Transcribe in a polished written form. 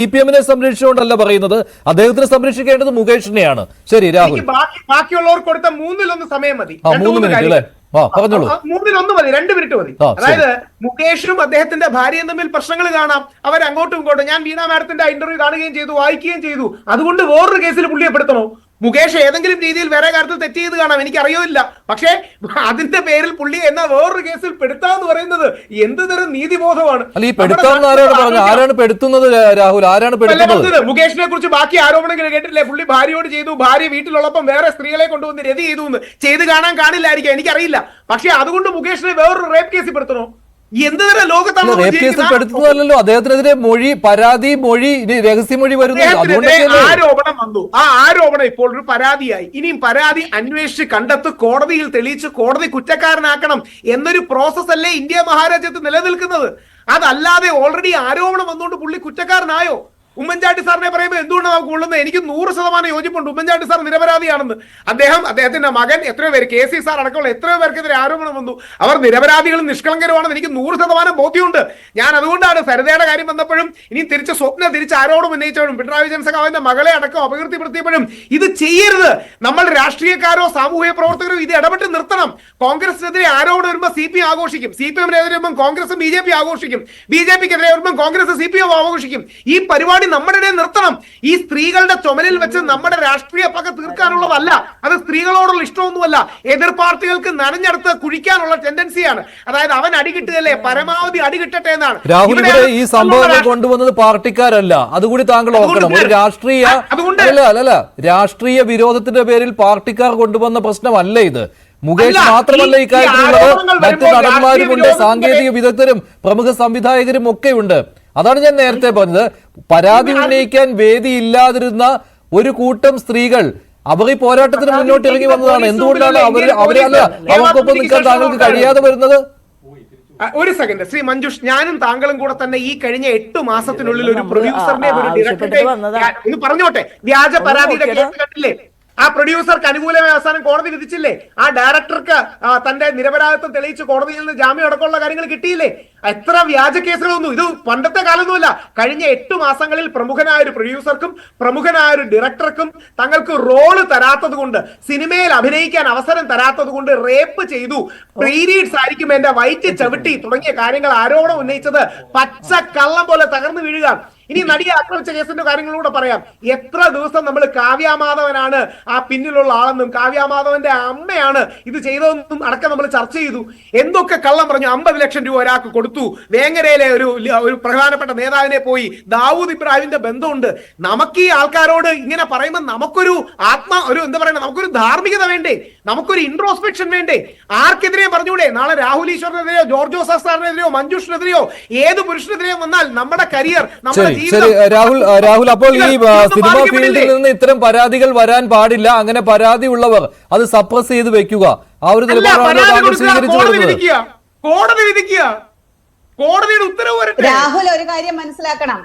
CPM-നെ സംരക്ഷിച്ചുകൊണ്ടല്ല പറയുന്നത്, അദ്ദേഹത്തിന് സംരക്ഷിക്കേണ്ടത് മുകേഷിനെയാണ്. ശരി രാഹുൽ, ബാക്കിയുള്ളവർ കൊടുത്ത 1/3 സമയം മതി. 3 മിനിറ്റ് അല്ലേ? പറഞ്ഞോളൂ. 1 മതി, 2 മിനിറ്റ് മതി. അതായത് മുകേഷും അദ്ദേഹത്തിന്റെ ഭാര്യയും തമ്മിൽ പ്രശ്നങ്ങൾ കാണാം, അവർ അങ്ങോട്ടും ഇങ്ങോട്ടും. ഞാൻ വീണ മാഡത്തിന്റെ ഇന്റർവ്യൂ കാണുകയും ചെയ്തു, വായിക്കുകയും ചെയ്തു. അതുകൊണ്ട് വേറൊരു കേസിൽ പുള്ളിയെ പെടുത്തണോ? മുകേഷ് ഏതെങ്കിലും രീതിയിൽ വേറെ കാര്യത്തിൽ തെറ്റ് ചെയ്ത് കാണാം, എനിക്കറിയില്ല. പക്ഷേ അതിന്റെ പേരിൽ പുള്ളി എന്നാ വേറൊരു കേസിൽ പെടുത്താന്ന് പറയുന്നത് എന്ത് തരം നീതിബോധമാണ്? ആരാണ് പെടുത്തുന്നത് രാഹുൽ? ആരാണ് പെടുത്തുന്നത്? മുകേഷിനെ കുറിച്ച് ബാക്കി ആരോപണങ്ങൾ കേട്ടില്ലേ? പുള്ളി ഭാര്യയോട് ചെയ്തു, ഭാര്യ വീട്ടിലുള്ളപ്പം വേറെ സ്ത്രീകളെ കൊണ്ടുവന്ന് രതി ചെയ്തു എന്ന് ചെയ്ത് കാണാൻ കാണില്ലായിരിക്കും, എനിക്കറിയില്ല. പക്ഷെ അതുകൊണ്ട് മുകേഷിനെ വേറൊരു റേപ്പ് കേസിൽ പെടുത്തണോ? പെടുത്തുന്നതല്ലോ, അദ്ദേഹത്തിനെതിരെ പരാതി രഹസ്യമൊഴി വരുന്നു. ആരോപണം വന്നു, ആ ആരോപണം ഇപ്പോൾ ഒരു പരാതിയായി. ഇനിയും പരാതി അന്വേഷിച്ച് കണ്ടെത്ത് കോടതിയിൽ തെളിയിച്ച് കോടതി കുറ്റക്കാരനാക്കണം എന്നൊരു പ്രോസസ് അല്ലേ ഇന്ത്യ മഹാരാജ്യത്ത് നിലനിൽക്കുന്നത്? അതല്ലാതെ ഓൾറെഡി ആരോപണം വന്നുകൊണ്ട് പുള്ളി കുറ്റക്കാരനായോ? ഉമ്മൻചാണ്ടി സാറിനെ പറയുമ്പോൾ എന്തുകൊണ്ടാണ് നമുക്ക് കൊള്ളുന്നത്? എനിക്ക് 100% യോജിപ്പുണ്ട്. ഉമ്മൻചാണ്ടി സാർ നിരപരാധിയാണെന്ന്. അദ്ദേഹത്തിന്റെ മകൻ, എത്രയോ പേര്, KC സാർ അടക്കമുള്ള എത്രയോ പേർക്കെതിരെ ആരോപണം വന്നു. അവർ നിരപരാധികളും നിഷ്കളങ്കരുമാണെന്ന് എനിക്ക് 100% ബോധ്യമുണ്ട്. ഞാൻ അതുകൊണ്ടാണ് സരിതയുടെ കാര്യം വന്നപ്പോഴും ഇനി തിരിച്ച് ആരോപണം ഉന്നയിച്ചപ്പോഴും പിണറായി വിജയൻ സഖാവിന്റെ മകളെ അടക്കം അപകീർത്തിപ്പെടുത്തിയപ്പോഴും ഇത് ചെയ്യരുത്. നമ്മൾ രാഷ്ട്രീയക്കാരോ സാമൂഹിക പ്രവർത്തകരോ ഇത് ഇടപെട്ട് നിർത്തണം. കോൺഗ്രസിനെതിരെ ആരോപണം വരുമ്പോൾ CPM ആഘോഷിക്കും, CPM-നെതിരെ വരുമ്പോൾ കോൺഗ്രസ് BJP ആഘോഷിക്കും, BJP-ക്കെതിരെ വരുമ്പോൾ കോൺഗ്രസ് CPM ആഘോഷിക്കും. ഈ പരിപാടി നമ്മുടെ നിർത്തണം. ഈ സ്ത്രീകളുടെ ചുമലിൽ വെച്ച് നമ്മുടെ രാഷ്ട്രീയ പക തീർക്കാനുള്ളതല്ല. അത് സ്ത്രീകളോടുള്ള ഇഷ്ടമൊന്നുമല്ല. എതിർ പാർട്ടികൾക്ക് നനഞ്ഞെടുത്ത് കുഴിക്കാനുള്ള ടെൻഡൻസിയാണ്. അതായത് അവൻ അടികിട്ടുകയല്ലേ, പരമാവധി അടികിട്ടട്ടെ എന്നാണ്. രാഹുൽ, ഈ സംഭവം കൊണ്ടുവന്നത് പാർട്ടിക്കാരല്ല, അതുകൂടി താങ്കൾ ഓർക്കണം. ഒരു രാഷ്ട്രീയ വിരോധത്തിന്റെ പേരിൽ പാർട്ടിക്കാർ കൊണ്ടുവന്ന പ്രശ്നമല്ല ഇത്. മുകേഷ് മാത്രമല്ല ഇക്കാര്യത്തിലുള്ളത്, മറ്റ് നടന്മാരുമുണ്ട്, സാങ്കേതിക വിദഗ്ധരും പ്രമുഖ സംവിധായകരും ഒക്കെ ഉണ്ട്. അതാണ് ഞാൻ നേരത്തെ പറഞ്ഞത്. പരാതി ഉന്നയിക്കാൻ വേദിയില്ലാതിരുന്ന ഒരു കൂട്ടം സ്ത്രീകൾ അവർ ഈ പോരാട്ടത്തിന് മുന്നോട്ട് ഇറങ്ങി വന്നതാണ്. എന്തുകൊണ്ടാണ് അവർക്കൊപ്പം നിൽക്കാൻ താങ്കൾക്ക് കഴിയാതെ വരുന്നത്? ഒരു സെക്കൻഡ് ശ്രീ മഞ്ജുഷ്, ഞാനും താങ്കളും കൂടെ തന്നെ ഈ കഴിഞ്ഞ 8 മാസത്തിനുള്ളിൽ ഒരു പ്രൊഡ്യൂസറിനെ, ഒരു ഡയറക്ടറെ ഒന്ന് പറഞ്ഞോട്ടെ, വ്യാജ പരാതിയുടെ കേസ് കണ്ടില്ലേ? ആ പ്രൊഡ്യൂസർക്ക് അനുകൂലമായ അവസാനം കോടതി വിധിച്ചില്ലേ? ആ ഡയറക്ടർക്ക് തന്റെ നിരപരാധിത്വം തെളിയിച്ച് കോടതിയിൽ നിന്ന് ജാമ്യം അടക്കമുള്ള കാര്യങ്ങൾ കിട്ടിയില്ലേ? എത്ര വ്യാജ കേസുകളൊന്നും ഇത് പണ്ടത്തെ കാലമൊന്നുമല്ല. കഴിഞ്ഞ 8 മാസങ്ങളിൽ പ്രമുഖനായ ഒരു പ്രൊഡ്യൂസർക്കും പ്രമുഖനായ ഒരു ഡയറക്ടർക്കും തങ്ങൾക്ക് റോള് തരാത്തത് കൊണ്ട്, സിനിമയിൽ അഭിനയിക്കാൻ അവസരം തരാത്തത് കൊണ്ട് റേപ്പ് ചെയ്തു, പ്രീരീഡ്സ് ആയിരിക്കും എന്റെ വയറ്റ് ചവിട്ടി തുടങ്ങിയ കാര്യങ്ങൾ ആരോപണം ഉന്നയിച്ചത് പച്ച കള്ളം പോലെ തകർന്നു വീഴുക. ഇനി നടിയെ ആക്രമിച്ച കേസിന്റെ കാര്യങ്ങളൂടെ പറയാം. എത്ര ദിവസം നമ്മൾ കാവ്യാമാധവനാണ് ആ പിന്നിലുള്ള ആളെന്നും കാവ്യാമാധവന്റെ അമ്മയാണ് ഇത് ചെയ്തതെന്നും അടക്കം നമ്മൾ ചർച്ച ചെയ്തു. എന്തൊക്കെ കള്ളം പറഞ്ഞു. 50 ലക്ഷം രൂപ ഒരാൾക്ക് കൊടുത്തു. വേങ്ങരയിലെ ഒരു പ്രധാനപ്പെട്ട നേതാവിനെ പോയി. ദാവൂദ് ഇബ്രാഹിമിന്റെ ബന്ധമുണ്ട്. നമുക്ക് ഈ ആൾക്കാരോട് ഇങ്ങനെ പറയുമ്പോൾ നമുക്കൊരു എന്താ പറയുക, നമുക്കൊരു ധാർമ്മികത വേണ്ടേ? നമുക്കൊരു ഇൻട്രോസ്പെക്ഷൻ വേണ്ടേ? ആർക്കെതിരെയും പറഞ്ഞൂടെ? നാളെ രാഹുൽ ഈശ്വറിനെതിരെയോ ജോർജ് ജോസഫ് സാറിനെതിരെയോ മഞ്ജുഷിനെതിരെയോ ഏത് പുരുഷനെതിരെയോ വന്നാൽ നമ്മുടെ കരിയർ, നമ്മുടെ ശരി രാഹുൽ, അപ്പോൾ ഈ സിനിമാ ഫീൽഡിൽ നിന്ന് ഇത്തരം പരാതികൾ വരാൻ പാടില്ല. അങ്ങനെ പരാതി ഉള്ളവർ അത് സപ്രസ് ചെയ്ത് വെക്കുക. ആ ഒരു നിലപാടാണ് താങ്കൾ സ്വീകരിച്ചു വരുന്നത്. കോടതി വിധിക്കുക, കോടതിയുടെ ഉത്തരവ് വരട്ടെ. രാഹുൽ, ഒരു കാര്യം മനസ്സിലാക്കണം.